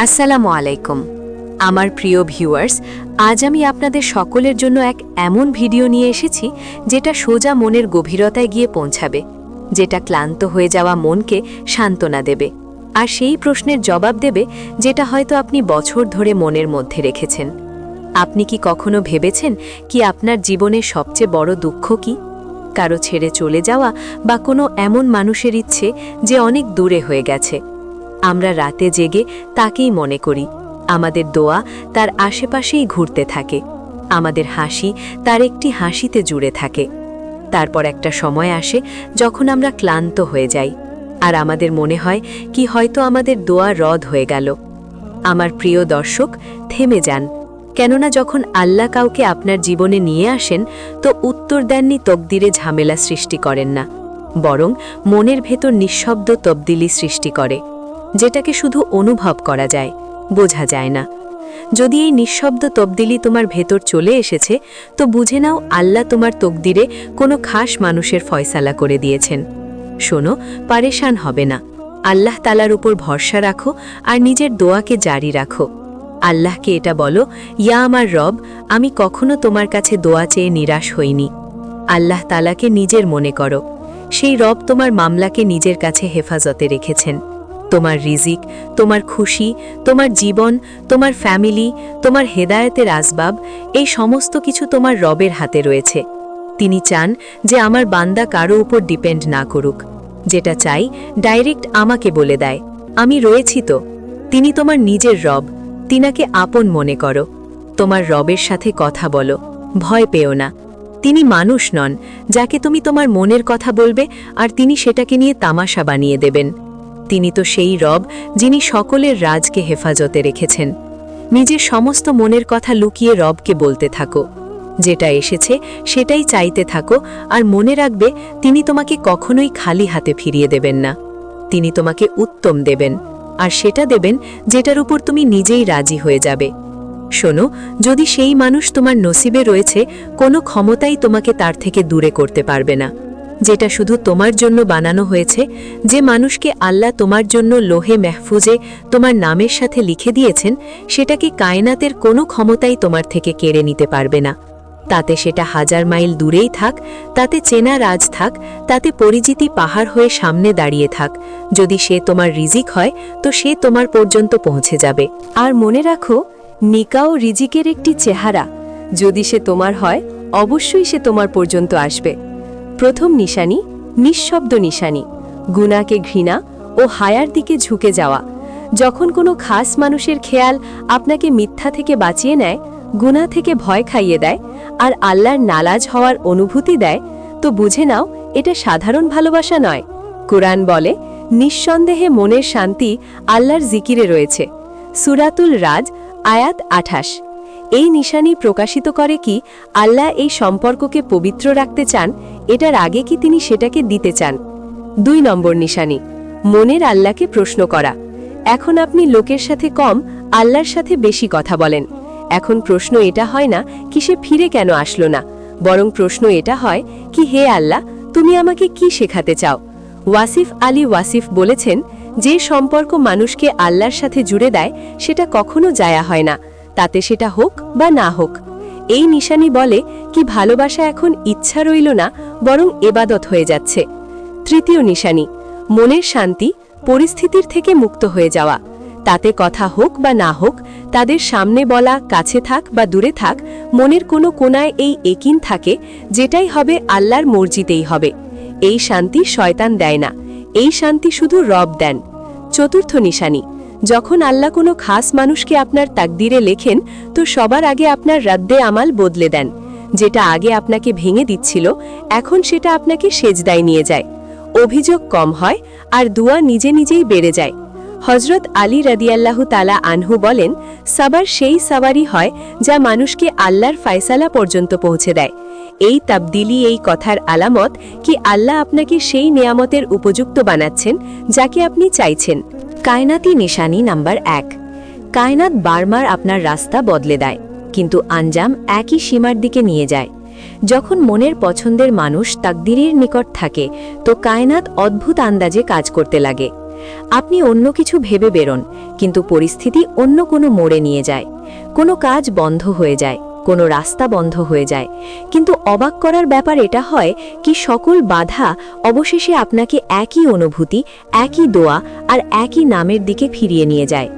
আসসালামু আলাইকুম আমার প্রিয় ভিউয়ার্স, আজ আমি আপনাদের সকলের জন্য এক এমন ভিডিও নিয়ে এসেছি যেটা সোজা মনের গভীরতায় গিয়ে পৌঁছাবে, যেটা ক্লান্ত হয়ে যাওয়া মনকে সান্ত্বনা দেবে আর সেই প্রশ্নের জবাব দেবে যেটা হয়তো আপনি বছর ধরে মনের মধ্যে রেখেছেন। আপনি কি কখনো ভেবেছেন কি আপনার জীবনের সবচেয়ে বড় দুঃখ কি? কারো ছেড়ে চলে যাওয়া বা কোনো এমন মানুষের ইচ্ছে যে অনেক দূরে হয়ে গেছে। আমরা রাতে জেগে তাকেই মনে করি, আমাদের দোয়া তার আশেপাশেই ঘুরতে থাকে, আমাদের হাসি তার একটি হাসিতে জুড়ে থাকে। তারপর একটা সময় আসে যখন আমরা ক্লান্ত হয়ে যাই আর আমাদের মনে হয় কি হয়তো আমাদের দোয়া রদ হয়ে গেল। আমার প্রিয় দর্শক, থেমে যান, কেননা যখন আল্লাহ কাউকে আপনার জীবনে নিয়ে আসেন তো উত্তর দেননি তকদিরে ঝামেলা সৃষ্টি করেন না, বরং মনের ভেতর নিঃশব্দ তবদিলি সৃষ্টি করে, যেটাকে শুধু অনুভব করা যায়, বোঝা যায় না। যদি এই নিঃশব্দ তবদিলি তোমার ভেতর চলে এসেছে তো বুঝে নাও আল্লাহ তোমার তকদিরে কোনো খাস মানুষের ফয়সালা করে দিয়েছেন। শোনো, পারেশান হবে না, আল্লাহ তাআলার উপর ভরসা রাখো আর নিজের দোয়াকে জারি রাখো। আল্লাহকে এটা বলো, ইয়া আমার রব, আমি কখনো তোমার কাছে দোয়া চেয়ে নিরাশ হইনি। আল্লাহ তাআলাকে নিজের মনে করো, সেই রব তোমার মামলাকে নিজের কাছে হেফাজতে রেখেছেন। তোমার রিজিক, তোমার খুশি, তোমার জীবন, তোমার ফ্যামিলি, তোমার হেদায়েতের আসবাব, এই সমস্ত কিছু তোমার রবের হাতে রয়েছে। তিনি চান যে আমার বান্দা কারো উপর ডিপেন্ড না করুক, যেটা চাই ডাইরেক্ট আমাকে বলে দেয়, আমি রয়েছি তো। তিনি তোমার নিজের রব, তিনাকে আপন মনে করো। তোমার রবের সাথে কথা বলো, ভয় পেও না। তিনি মানুষ নন যাকে তুমি তোমার মনের কথা বলবে আর তিনি সেটাকে নিয়ে তামাশা বানিয়ে দেবেন। তিনি তো সেই রব যিনি সকলের রাজকে হেফাজতে রেখেছেন। নিজের সমস্ত মনের কথা লুকিয়ে রবকে বলতে থাকো, যেটা এসেছে সেটাই চাইতে থাকো আর মনে রাখবে তিনি তোমাকে কখনোই খালি হাতে ফিরিয়ে দেবেন না। তিনি তোমাকে উত্তম দেবেন আর সেটা দেবেন যেটার উপর তুমি নিজেই রাজি হয়ে যাবে। শোনো, যদি সেই মানুষ তোমার নসিবে রয়েছে, কোনো ক্ষমতাই তোমাকে তার থেকে দূরে করতে পারবে না। যেটা শুধু তোমার জন্য বানানো হয়েছে, যে মানুষকে আল্লাহ তোমার জন্য লোহে মেহফুজে তোমার নামের সাথে লিখে দিয়েছেন, সেটাকে কায়নাতের কোনো ক্ষমতাই তোমার থেকে কেড়ে নিতে পারবে না। তাতে সেটা 1000 মাইল দূরেই থাক, তাতে চেনা রাজ থাক, তাতে পরিচিতি পাহাড় হয়ে সামনে দাঁড়িয়ে থাক, যদি সে তোমার রিজিক হয় তো সে তোমার পর্যন্ত পৌঁছে যাবে। আর মনে রাখো, নিকাও রিজিকের একটি চেহারা, যদি সে তোমার হয় অবশ্যই সে তোমার পর্যন্ত আসবে। প্রথম নিশানি, নিঃশব্দ নিশানি, গুনাহকে ঘৃণা ও হায়ার দিকে ঝুঁকে যাওয়া। যখন কোনো খাস মানুষের খেয়াল আপনাকে মিথ্যা থেকে বাঁচিয়ে নেয়, গুনাহ থেকে ভয় খাইয়ে দেয় আর আল্লাহর নারাজ হওয়ার অনুভূতি দেয়, তো বুঝে নাও এটা সাধারণ ভালোবাসা নয়। কুরআন বলে, নিঃসন্দেহে মনের শান্তি আল্লাহর জিকিরে রয়েছে। সূরাতুল রাজ আয়াত 28। এই নিশানি প্রকাশিত করে কি আল্লাহ এই সম্পর্ককে পবিত্র রাখতে চান, এটার আগে কি তিনি সেটাকে দিতে চান। 2 নম্বর নিশানি, মনের আল্লাহকে প্রশ্ন করা। এখন আপনি লোকের সাথে কম, আল্লাহর সাথে বেশি কথা বলেন। এখন প্রশ্ন এটা হয় না কি সে ফিরে কেন আসলো না, বরং প্রশ্ন এটা হয় কি, হে আল্লাহ, তুমি আমাকে কি শেখাতে চাও। ওয়াসিফ আলী ওয়াসিফ বলেছেন, যে সম্পর্ক মানুষকে আল্লাহর সাথে জুড়ে দেয় সেটা কখনো জায়া হয় না, তাতে সেটা হোক বা না হোক। এই নিশানি বলে কি ভালোবাসা এখন ইচ্ছা রইল না, বরং এবাদত হয়ে যাচ্ছে। 3য় নিশানি, মনের শান্তি, পরিস্থিতির থেকে মুক্ত হয়ে যাওয়া। তাতে কথা হোক বা না হোক, তাদের সামনে বলা, কাছে থাক বা দূরে থাক, মনের কোনো কোনায় এই একিন থাকে, যেটাই হবে আল্লাহর মর্জিতেই হবে। এই শান্তি শয়তান দেয় না, এই শান্তি শুধু রব দেন। 4র্থ নিশানি, যখন আল্লাহ কোনো খাস মানুষকে আপনার তাকদিরে লেখেন তো সবার আগে আপনার রাদ্দে আমাল বদলে দেন। যেটা আগে আপনাকে ভেঙে দিচ্ছিল, এখন সেটা আপনাকে সেজদায় নিয়ে যায়। অভিযোগ কম হয় আর দুয়া নিজে নিজেই বেড়ে যায়। হযরত আলী রাদিয়াল্লাহু তাআলা আনহু বলেন, সাবার সেই সাওয়ারি হয় যা মানুষকে আল্লাহর ফয়সালা পর্যন্ত পৌঁছে দেয়। এই তাবদিলি এই কথার আলামত কি আল্লাহ আপনাকে সেই নেয়ামতের উপযুক্ত বানাচ্ছেন যাকে আপনি চাইছেন। কায়নাতি নিশানি নাম্বার 1, কায়নাত বারবার আপনার রাস্তা বদলে দেয়, কিন্তু আঞ্জাম একই সীমার দিকে নিয়ে যায়। যখন মনের পছন্দের মানুষ তাকদিরের নিকট থাকে তো কায়নাত অদ্ভুত আন্দাজে কাজ করতে লাগে। আপনি অন্য কিছু ভেবে বেরোন, কিন্তু পরিস্থিতি অন্য কোনো মোড়ে নিয়ে যায়। কোনো কাজ বন্ধ হয়ে যায়, কোনো রাস্তা বন্ধ হয়ে যায়, কিন্তু অবাক করার ব্যাপার এটা হয় কি সকল বাধা অবশেষে আপনাকে একই অনুভূতি, একই দোয়া আর একই নামের দিকে ফিরিয়ে নিয়ে যায়।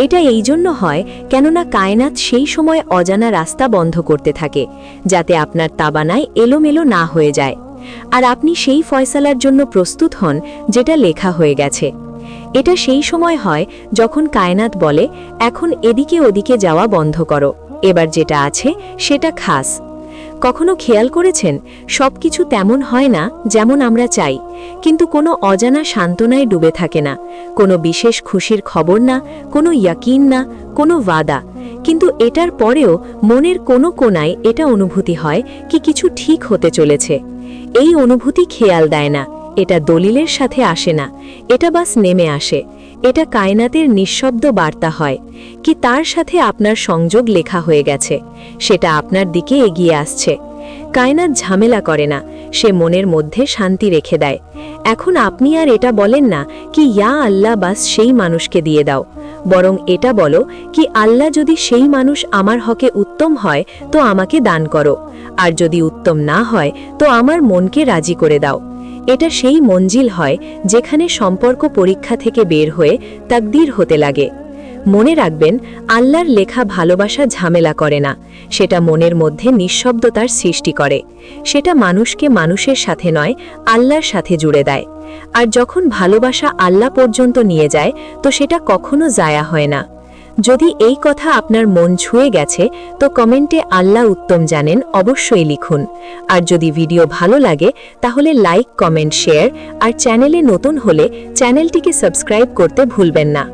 এটা এই জন্য হয় কেননা কায়নাত সেই সময় অজানা রাস্তা বন্ধ করতে থাকে, যাতে আপনার তাবানায় এলোমেলো না হয়ে যায়, আর আপনি সেই ফয়সালার জন্য প্রস্তুত হন যেটা লেখা হয়ে গেছে। এটা সেই সময় হয় যখন কায়নাত বলে, এখন এদিকে ওদিকে যাওয়া বন্ধ করো, এবার যেটা আছে সেটা খাস। কখনো খেয়াল করেছেন সবকিছু তেমন হয় না যেমন আমরা চাই, কিন্তু কোনো অজানা সান্ত্বনায় ডুবে থাকে না, কোনো বিশেষ খুশির খবর না, কোনো ইয়াকিন না, কোনো ওয়াদা, কিন্তু এটার পরেও মনের কোনো কোনায় এটা অনুভূতি হয় কি কিছু ঠিক হতে চলেছে। এই অনুভূতি খেয়াল দেয় না, এটা দলিলের সাথে আসে না, এটা বাস নেমে আসে। এটা কায়নাতের নিঃশব্দ বার্তা হয় কি তার সাথে আপনার সংযোগ লেখা হয়ে গেছে, সেটা আপনার দিকে এগিয়ে আসছে। কায়নাত ঝামেলা করে না, সে মনের মধ্যে শান্তি রেখে দেয়। এখন আপনি আর এটা বলেন না কি ইয়া আল্লাহ বাস সেই মানুষকে দিয়ে দাও, বরং এটা বলো কি আল্লাহ যদি সেই মানুষ আমার হকে উত্তম হয় তো আমাকে দান করো, আর যদি উত্তম না হয় তো আমার মনকে রাজি করে দাও। এটা সেই মঞ্জিল হয় যেখানে সম্পর্ক পরীক্ষা থেকে বের হয়ে তাকদীর হতে লাগে। মনে রাখবেন, আল্লাহর লেখা ভালোবাসা ঝামেলা করে না, সেটা মনের মধ্যে নিঃশব্দতার সৃষ্টি করে। সেটা মানুষকে মানুষের সাথে নয়, আল্লাহর সাথে জুড়ে দেয়। আর যখন ভালোবাসা আল্লাহ পর্যন্ত নিয়ে যায় তো সেটা কখনো জায়া হয় না। যদি এই কথা আপনার মন ছুঁয়ে গেছে তো কমেন্টে আল্লাহ উত্তম জানেন অবশ্যই লিখুন। আর যদি ভিডিও ভালো লাগে তাহলে লাইক, কমেন্ট, শেয়ার, আর চ্যানেলে নতুন হলে চ্যানেলটিকে সাবস্ক্রাইব করতে ভুলবেন না।